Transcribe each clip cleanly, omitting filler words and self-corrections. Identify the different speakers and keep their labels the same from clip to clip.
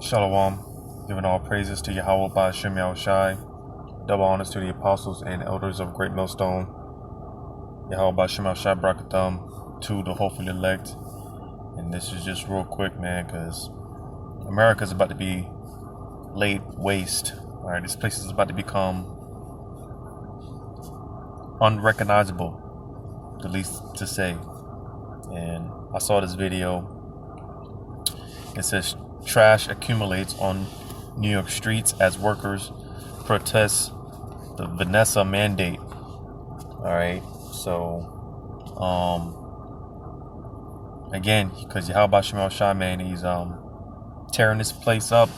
Speaker 1: Shalom, giving all praises to Yahweh by Shem Shai, double honors to the apostles and elders of Great Millstone, Yahweh by Shem Shai Brakatham, to the hopefully elect. And this is just real quick, man, because America's about to be laid waste. Alright, this place is about to become unrecognizable, the least to say. And I saw this video. It says trash accumulates on New York streets as workers protest the Vanessa mandate. Alright, so again, because Yahweh Shemel Shah, man, he's tearing this place up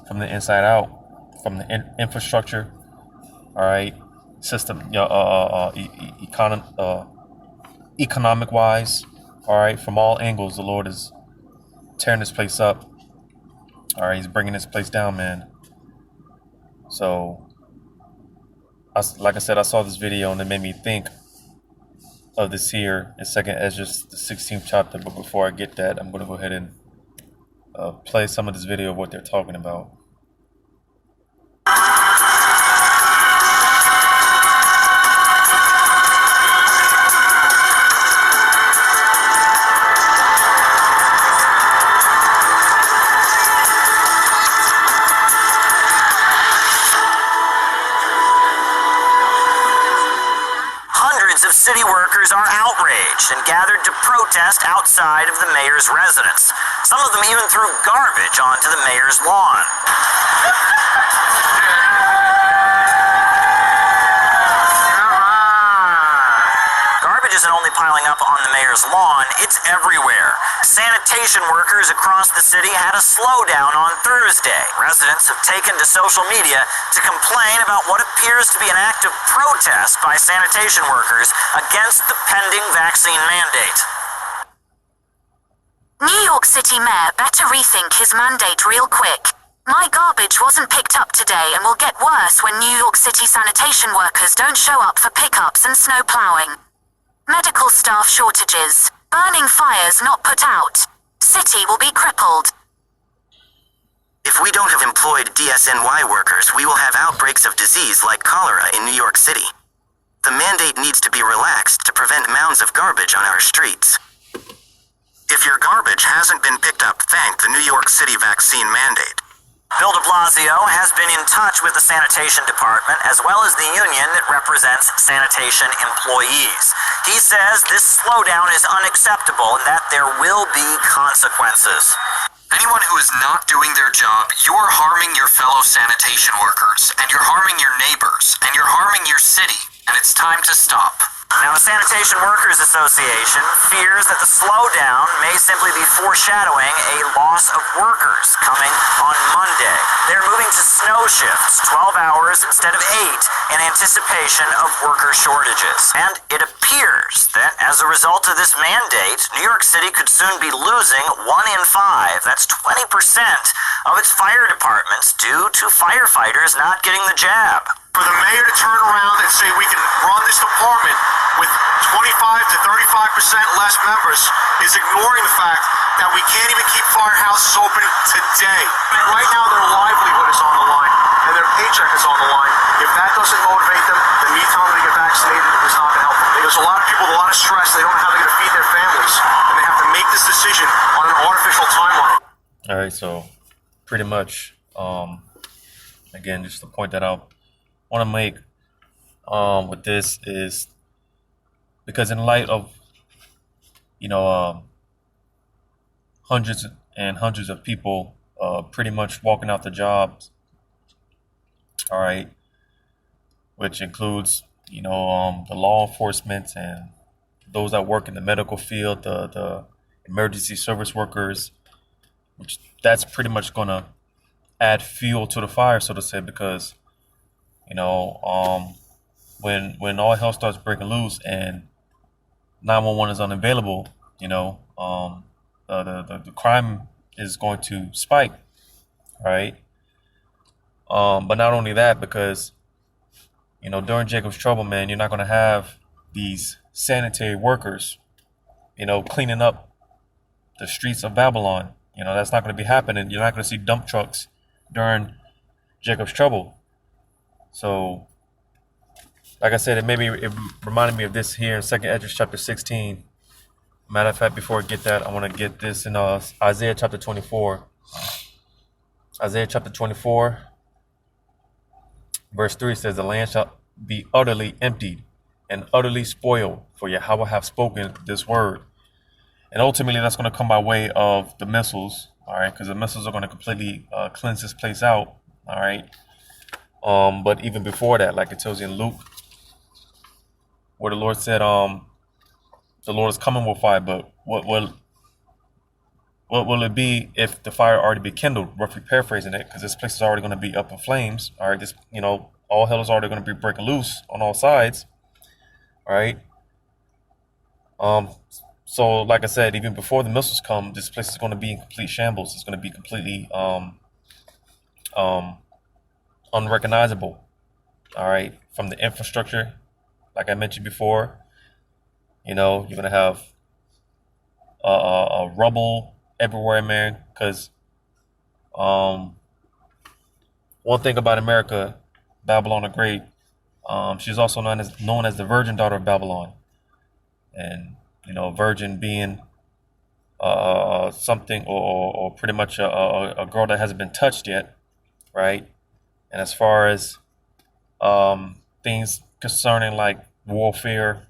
Speaker 1: from the inside out, from the infrastructure, alright, system, economic wise, alright, from all angles. The Lord is tearing this place up. Alright, he's bringing this place down, man. So, like I said, I saw this video and it made me think of this here in 2nd Ezra, the 16th chapter. But before I get that, I'm going to go ahead and play some of this video of what they're talking about.
Speaker 2: City workers are outraged and gathered to protest outside of the mayor's residence. Some of them even threw garbage onto the mayor's lawn. Garbage isn't only piling up on the mayor's lawn, it's everywhere. Sanitation workers across the city had a slowdown on Thursday. Residents have taken to social media to complain about what appears to be an act of protest by sanitation workers against the pending vaccine mandate.
Speaker 3: New York City Mayor better rethink his mandate real quick. My garbage wasn't picked up today and will get worse when New York City sanitation workers don't show up for pickups and snow plowing. Medical staff shortages. Burning fires not put out. City will be crippled.
Speaker 4: If we don't have employed DSNY workers, we will have outbreaks of disease like cholera in New York City. The mandate needs to be relaxed to prevent mounds of garbage on our streets. If your garbage hasn't been picked up, thank the New York City vaccine mandate.
Speaker 2: Bill de Blasio has been in touch with the sanitation department as well as the union that represents sanitation employees. He says this slowdown is unacceptable and that there will be consequences.
Speaker 5: Anyone who is not doing their job, you're harming your fellow sanitation workers, and you're harming your neighbors, and you're harming your city, and it's time to stop.
Speaker 2: Now, the Sanitation Workers Association fears that the slowdown may simply be foreshadowing a loss of workers coming on Monday. They're moving to snow shifts, 12 hours instead of 8, in anticipation of worker shortages. And it appears that as a result of this mandate, New York City could soon be losing 1 in 5. That's 20% of its fire departments due to firefighters not getting the jab.
Speaker 6: For the mayor to turn around and say we can run this department with 25 to 35% less members is ignoring the fact that we can't even keep firehouses open today. Right now their livelihood is on the line and their paycheck is on the line. If that doesn't motivate them, then me telling them to get vaccinated is not going to help them. There's a lot of people with a lot of stress. They don't know how they're going to feed their families, and they have to make this decision on an artificial timeline.
Speaker 1: All right, so pretty much, again, just to point that out, want to make with this is because in light of hundreds and hundreds of people pretty much walking out the jobs, all right, which includes the law enforcement and those that work in the medical field, the emergency service workers, which that's pretty much going to add fuel to the fire, so to say, because when all hell starts breaking loose and 911 is unavailable, the crime is going to spike, right? But not only that, because during Jacob's trouble, man, you're not going to have these sanitary workers, cleaning up the streets of Babylon, That's not going to be happening. You're not going to see dump trucks during Jacob's trouble. So, like I said, it reminded me of this here in 2nd Esdras chapter 16. Matter of fact, before I get that, I want to get this in Isaiah chapter 24. Isaiah chapter 24, verse 3 says, "The land shall be utterly emptied and utterly spoiled, for Yahweh hath spoken this word." And ultimately, that's going to come by way of the missiles, all right? Because the missiles are going to completely cleanse this place out, all right? But even before that, like it tells you in Luke, where the Lord said, the Lord is coming with fire, but what will it be if the fire already be kindled? Roughly paraphrasing it, because this place is already going to be up in flames, all right? This, all hell is already going to be breaking loose on all sides, all right? So, like I said, even before the missiles come, this place is going to be in complete shambles. It's going to be completely unrecognizable. All right, from the infrastructure, like I mentioned before, you're going to have rubble everywhere, man. Because one thing about America, Babylon the Great, she's also known as the virgin daughter of Babylon, and virgin being something or pretty much a girl that hasn't been touched yet, right? And as far as things concerning like warfare,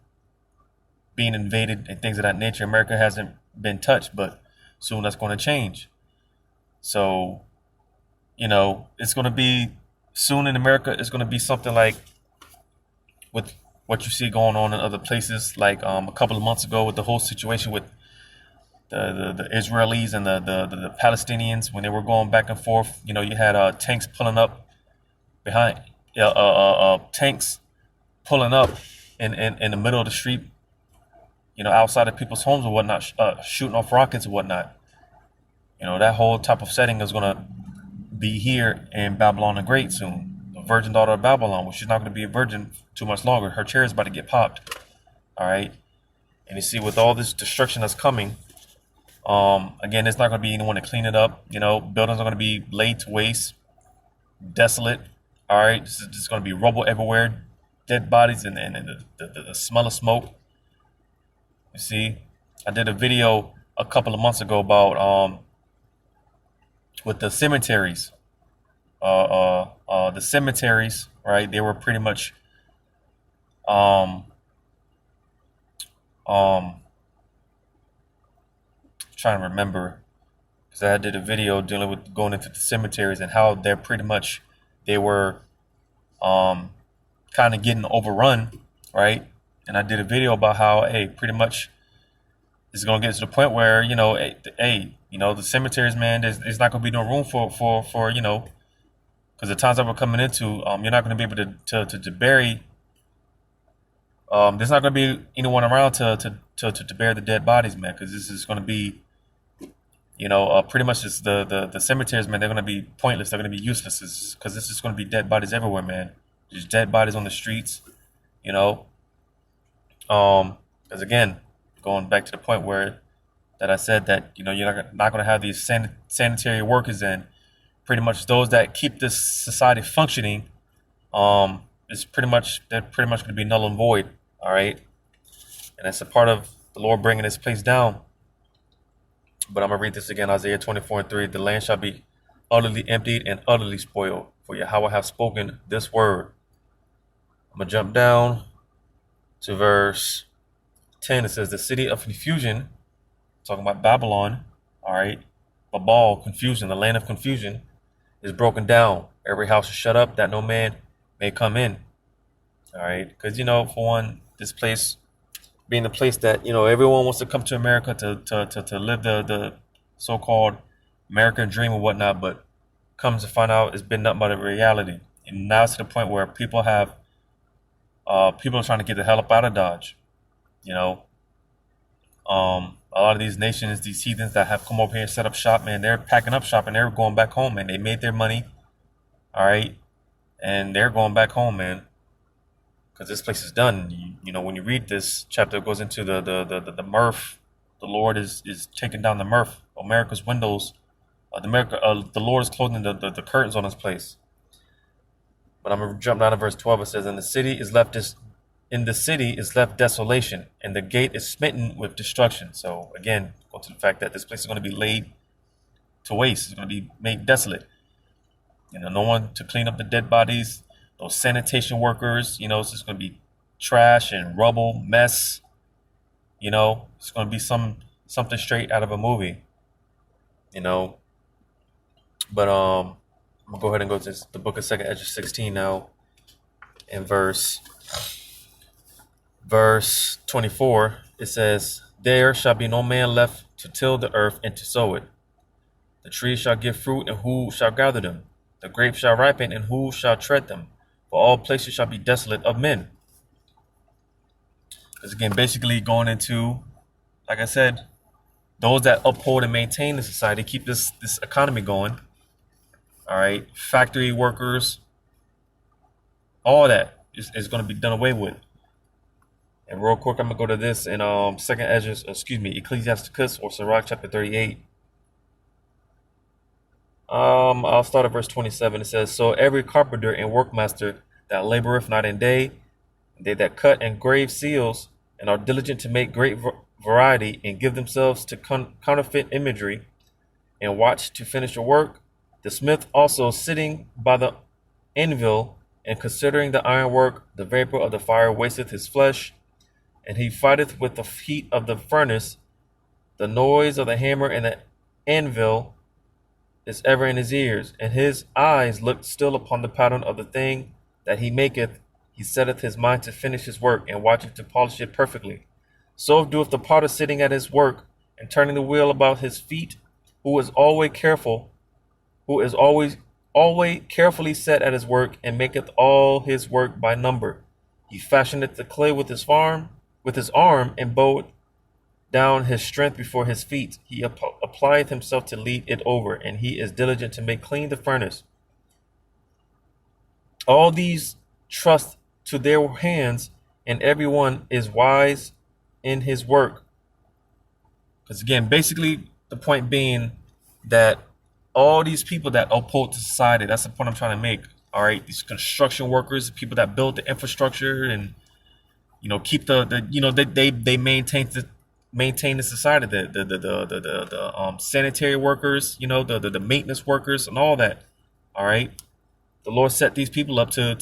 Speaker 1: being invaded and things of that nature, America hasn't been touched, but soon that's going to change. So, it's going to be soon in America. It's going to be something like with what you see going on in other places, like a couple of months ago with the whole situation with the Israelis and the Palestinians when they were going back and forth. You had tanks pulling up behind, tanks pulling up in the middle of the street, outside of people's homes or whatnot, shooting off rockets and whatnot. That whole type of setting is going to be here in Babylon the Great soon. Virgin daughter of Babylon, well, she's not going to be a virgin too much longer. Her chair is about to get popped. All right. And you see, with all this destruction that's coming, again, there's not going to be anyone to clean it up. Buildings are going to be laid to waste, desolate. All right. There's going to be rubble everywhere, dead bodies, and the smell of smoke. You see, I did a video a couple of months ago about with the cemeteries. The cemeteries, right? They were pretty much trying to remember, because I did a video dealing with going into the cemeteries and how they were kind of getting overrun, right? And I did a video about how, hey, pretty much it's going to get to the point where, the cemeteries, man, there's not going to be no room for because the times that we're coming into, you're not going to be able to bury. There's not going to be anyone around to bury the dead bodies, man. Because this is going to be, pretty much just the cemeteries, man. They're going to be pointless. They're going to be useless. Because this is going to be dead bodies everywhere, man. There's dead bodies on the streets, Because again, going back to the point where that I said that you're not going to have these sanitary workers in. Pretty much those that keep this society functioning, they're pretty much going to be null and void. All right, and that's a part of the Lord bringing this place down. But I'm gonna read this again, Isaiah 24:3. "The land shall be utterly emptied and utterly spoiled, for Yahweh hath spoken this word." I'm gonna jump down to verse 10. It says, "The city of confusion," talking about Babylon. All right, Babal, confusion, the land of confusion, is broken down. Every house is shut up, that no man may come in. All right, because for one, this place being the place that everyone wants to come to America to live the so-called American dream or whatnot, but comes to find out it's been nothing but a reality. And now it's to the point where people are trying to get the hell up out of Dodge. A lot of these nations, these heathens that have come over here and set up shop, man, they're packing up shop and they're going back home, man. They made their money, all right, and they're going back home, man, because this place is done. When you read this chapter, it goes into the mirth. The Lord is taking down the mirth, America's windows, The Lord is closing the curtains on this place. But I'm gonna jump down to verse 12. It says, "In the city is left desolation, and the gate is smitten with destruction." So again, go to the fact that this place is going to be laid to waste. It's going to be made desolate. No one to clean up the dead bodies. Those sanitation workers. It's just going to be trash and rubble, mess. It's going to be something straight out of a movie. But I'm gonna go ahead and go to the book of 2nd Ezra 16 now, in verse 24. It says, "There shall be no man left to till the earth and to sow it. The trees shall give fruit, and who shall gather them? The grapes shall ripen, and who shall tread them? For all places shall be desolate of men." Because again, basically going into, like I said, those that uphold and maintain the society, keep this economy going. All right, factory workers, all that is going to be done away with. And real quick, I'm gonna go to this in Ecclesiasticus or Sirach chapter 38. I'll start at verse 27. It says, "So every carpenter and workmaster that laboreth night and day, they that cut and grave seals, and are diligent to make great variety, and give themselves to counterfeit imagery, and watch to finish the work, the smith also sitting by the anvil, and considering the ironwork, the vapor of the fire wasteth his flesh, and he fighteth with the heat of the furnace. The noise of the hammer and the anvil is ever in his ears, and his eyes look still upon the pattern of the thing that he maketh. He setteth his mind to finish his work, and watcheth to polish it perfectly. So doeth the potter sitting at his work, and turning the wheel about his feet, who is always carefully set at his work, and maketh all his work by number. He fashioneth the clay with his arm, and bowed down his strength before his feet. He applieth himself to lead it over, and he is diligent to make clean the furnace. All these trust to their hands, and everyone is wise in his work." Because again, basically the point being that all these people that uphold society, that's the point I'm trying to make. All right, these construction workers, people that build the infrastructure, and keep they maintain the society, the sanitary workers, the maintenance workers and all that. All right, the Lord set these people up to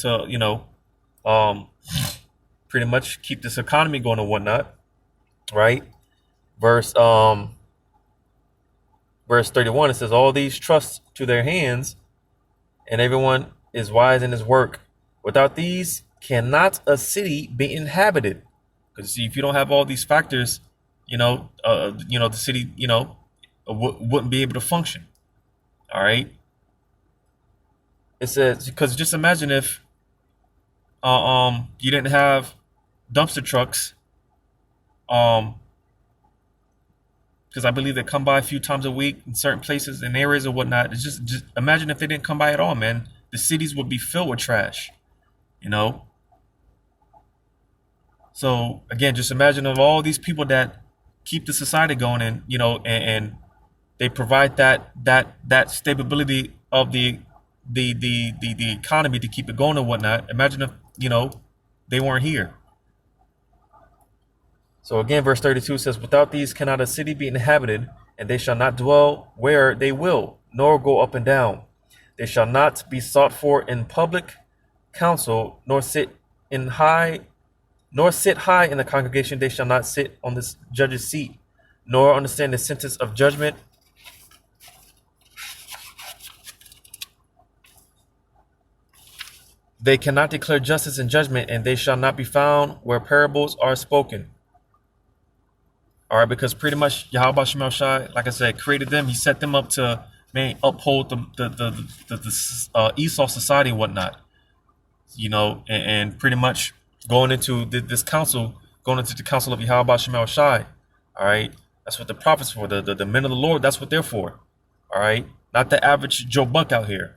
Speaker 1: pretty much keep this economy going and whatnot. Right, verse 31, it says, "All these trust to their hands, and everyone is wise in his work. Without these cannot a city be inhabited." Because see, if you don't have all these factors, the city, wouldn't be able to function. All right. It says, because just imagine if you didn't have dumpster trucks, because I believe they come by a few times a week in certain places and areas or whatnot. It's just imagine if they didn't come by at all, man. The cities would be filled with trash, So again, just imagine of all these people that keep the society going, and they provide that stability of the economy to keep it going and whatnot. Imagine if they weren't here. So again, verse 32 says, "Without these cannot a city be inhabited, and they shall not dwell where they will, nor go up and down. They shall not be sought for in public council, nor sit high in the congregation. They shall not sit on this judge's seat, nor understand the sentence of judgment. They cannot declare justice and judgment, and they shall not be found where parables are spoken." All right, because pretty much Yahweh Shem Shai, like I said, created them. He set them up to uphold the Esau society and whatnot. And pretty much going into the council of Yahweh Shem Shai. All right, that's what the prophets for. The men of the Lord, that's what they're for. All right, not the average Joe Buck out here.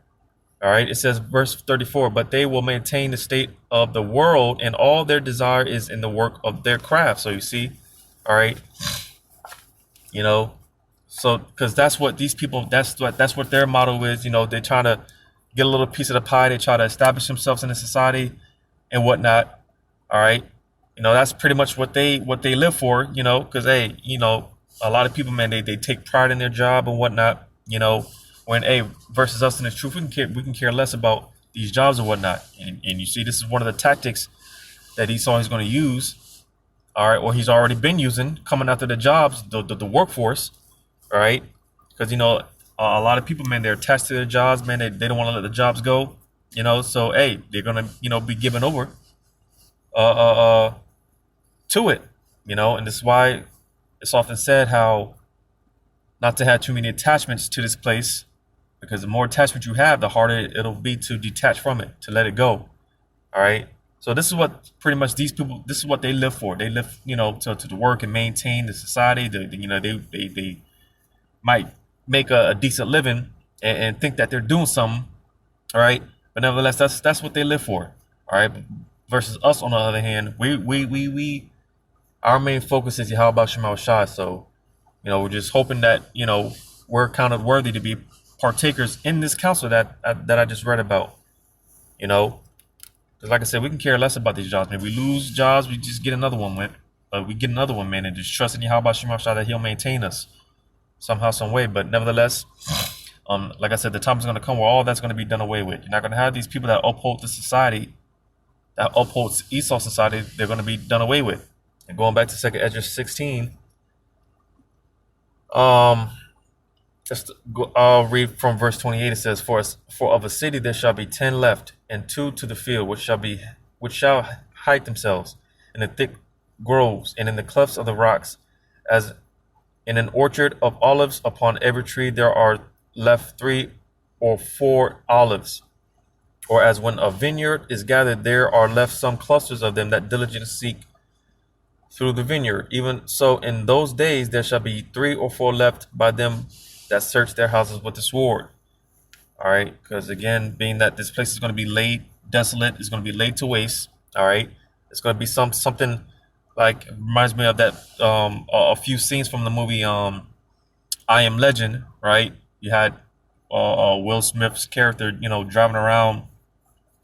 Speaker 1: All right, it says verse 34, "But they will maintain the state of the world, and all their desire is in the work of their craft." So you see, all right, So because that's what these people, that's what their motto is. They try to get a little piece of the pie. They try to establish themselves in the society and whatnot. All right, that's pretty much what they live for. Because hey, a lot of people, man, they take pride in their job and whatnot. When hey, versus us in the truth, we can care less about these jobs and whatnot. And you see, this is one of the tactics that Esau is going to use. All right, or he's already been using coming after the jobs, the workforce. All right, because a lot of people, man, they're attached to their jobs, man. They don't want to let the jobs go. So hey, they're gonna be given over to it. And this is why it's often said how not to have too many attachments to this place, because the more attachment you have, the harder it'll be to detach from it, to let it go. All right. So this is what pretty much these people, this is what they live for. They live, to work and maintain the society. They might make a decent living and think that they're doing something. All right. But nevertheless, that's what they live for. All right. Versus us, on the other hand, we our main focus is how about Shemal Shai. So, we're just hoping that, we're counted worthy to be partakers in this council that I just read about. Because like I said, we can care less about these jobs, man. We lose jobs, we just get another one, we get another one, man, and just trust in how about Shemal Shai that he'll maintain us somehow, some way. But nevertheless, like I said, the time is going to come where all that's going to be done away with. You're not going to have these people that uphold the society, that upholds Esau society. They're going to be done away with. And going back to 2 Esdras 16, I'll read from verse 28. It says, For of a city there shall be 10 left, and 2 to the field, which shall hide themselves in the thick groves and in the clefts of the rocks, as in an orchard of olives. Upon every tree there are left 3 or 4 olives. Or as when a vineyard is gathered, there are left some clusters of them that diligently seek through the vineyard. Even so, in those days there shall be 3 or 4 left by them that search their houses with the sword. All right, because again, being that this place is going to be laid desolate, it's going to be laid to waste. All right, it's going to be something like, reminds me of that a few scenes from the movie I Am Legend. Right, you had Will Smith's character, driving around,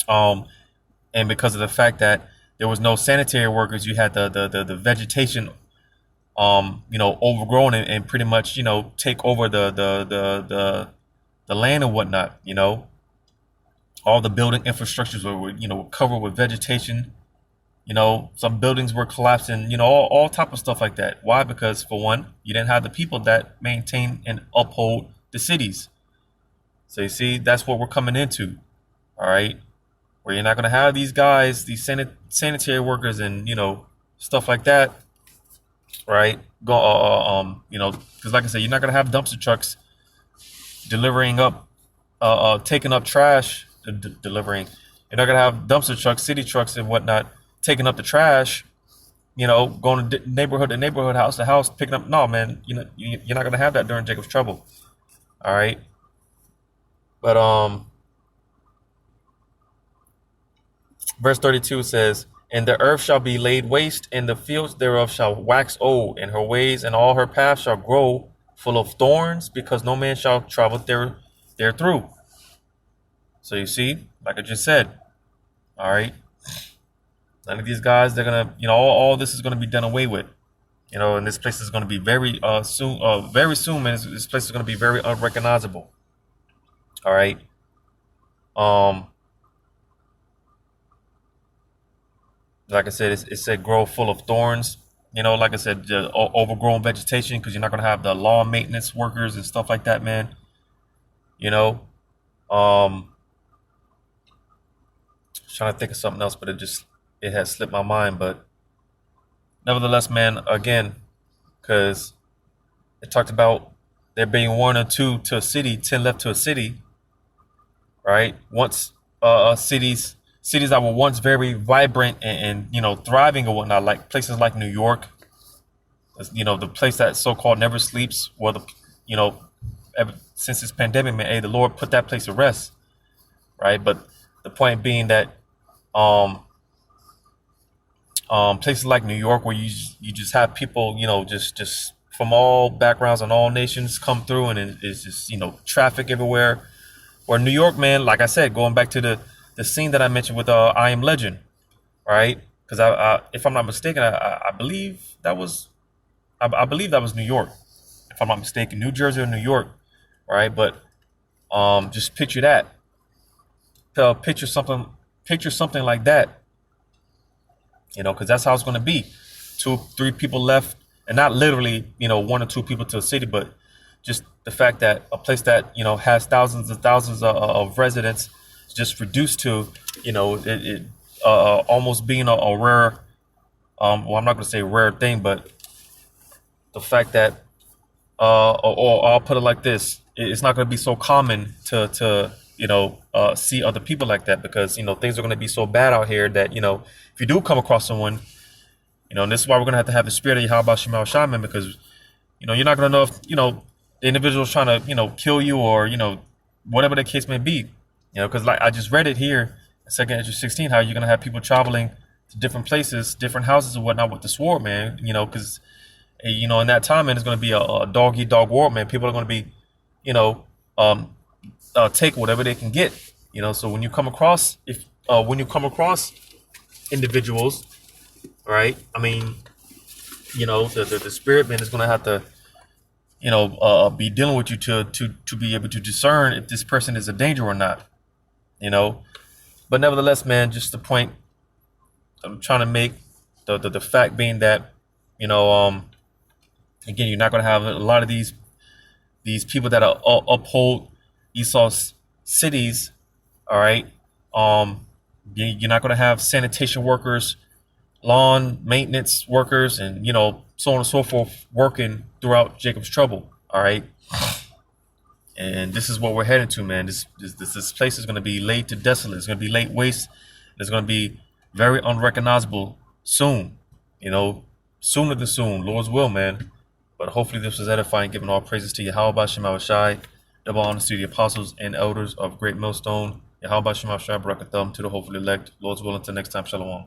Speaker 1: and because of the fact that there was no sanitary workers, you had the vegetation, overgrown and pretty much, take over the land and whatnot. All the building infrastructures were covered with vegetation. Some buildings were collapsing. All type of stuff like that. Why? Because for one, you didn't have the people that maintain and uphold the cities. So you see, that's what we're coming into. All right. Where you're not going to have these guys, these sanitary workers and, stuff like that, right? Because like I said, you're not going to have dumpster trucks delivering up, taking up trash, delivering. You're not going to have dumpster trucks, city trucks and whatnot, taking up the trash, going to neighborhood to neighborhood, house to house, picking up. No, man, you're not going to have that during Jacob's trouble. All right. But, verse 32 says, And the earth shall be laid waste, and the fields thereof shall wax old, and her ways and all her paths shall grow full of thorns, because no man shall travel there through. So you see, like I just said, all right, none of these guys, they're gonna, all this is gonna be done away with, and this place is gonna be very soon, man. This place is gonna be very unrecognizable. All right. Like I said, it said grow full of thorns. Like I said, the overgrown vegetation, because you're not going to have the lawn maintenance workers and stuff like that, man. Trying to think of something else, but it has slipped my mind. But nevertheless, man, again, because it talked about there being 1 or 2 to a city, 10 left to a city, right? Once cities that were once very vibrant and thriving and whatnot, like places like New York, the place that so-called never sleeps. Well, ever since this pandemic, man, hey, the Lord put that place to rest, right? But the point being that places like New York, where you just have people, just from all backgrounds and all nations come through, and it's just, traffic everywhere. Where New York, man, like I said, going back to the scene that I mentioned with I Am Legend, right? Because I if I'm not mistaken, I believe that was I believe that was New York, if I'm not mistaken, New Jersey or New York, right? But just picture that. Picture something like that, because that's how it's going to be. 2-3 people left, and not literally, 1 or 2 people to a city, but just the fact that a place that has thousands and thousands of residents is just reduced to almost being a rare, well, I'm not going to say rare thing, but the fact that or I'll put it like this, it's not going to be so common to see other people like that, because things are going to be so bad out here that if you do come across someone, and this is why we're going to have the spirit of Yahweh Shemal Shaman, because you're not going to know if the individual is trying to kill you, or whatever the case may be, because like I just read it here in 2nd Ezra 16, how you're going to have people traveling to different places, different houses and whatnot with the sword, man, because in that time, man, it's going to be a dog-eat-dog world, man. People are going to be take whatever they can get, so when you come across individuals, right, I mean, the spirit, man, is going to have to be dealing with you to be able to discern if this person is a danger or not, but nevertheless, man, just the point I'm trying to make, the fact being that again, you're not going to have a lot of these people that uphold Esau's cities, all right. You're not going to have sanitation workers, lawn maintenance workers, and so on and so forth working throughout Jacob's trouble, all right. And this is what we're heading to, man. This place is going to be laid to desolate. It's going to be laid waste. It's going to be very unrecognizable soon, sooner than soon, Lord's will, man. But hopefully this was edifying, giving all praises to Yahweh Shema Shai, double honors to the apostles and elders of Great Millstone. Yahweh Shema Shai, Barakathum to the hopefully elect. Lord's will until next time, Shalom.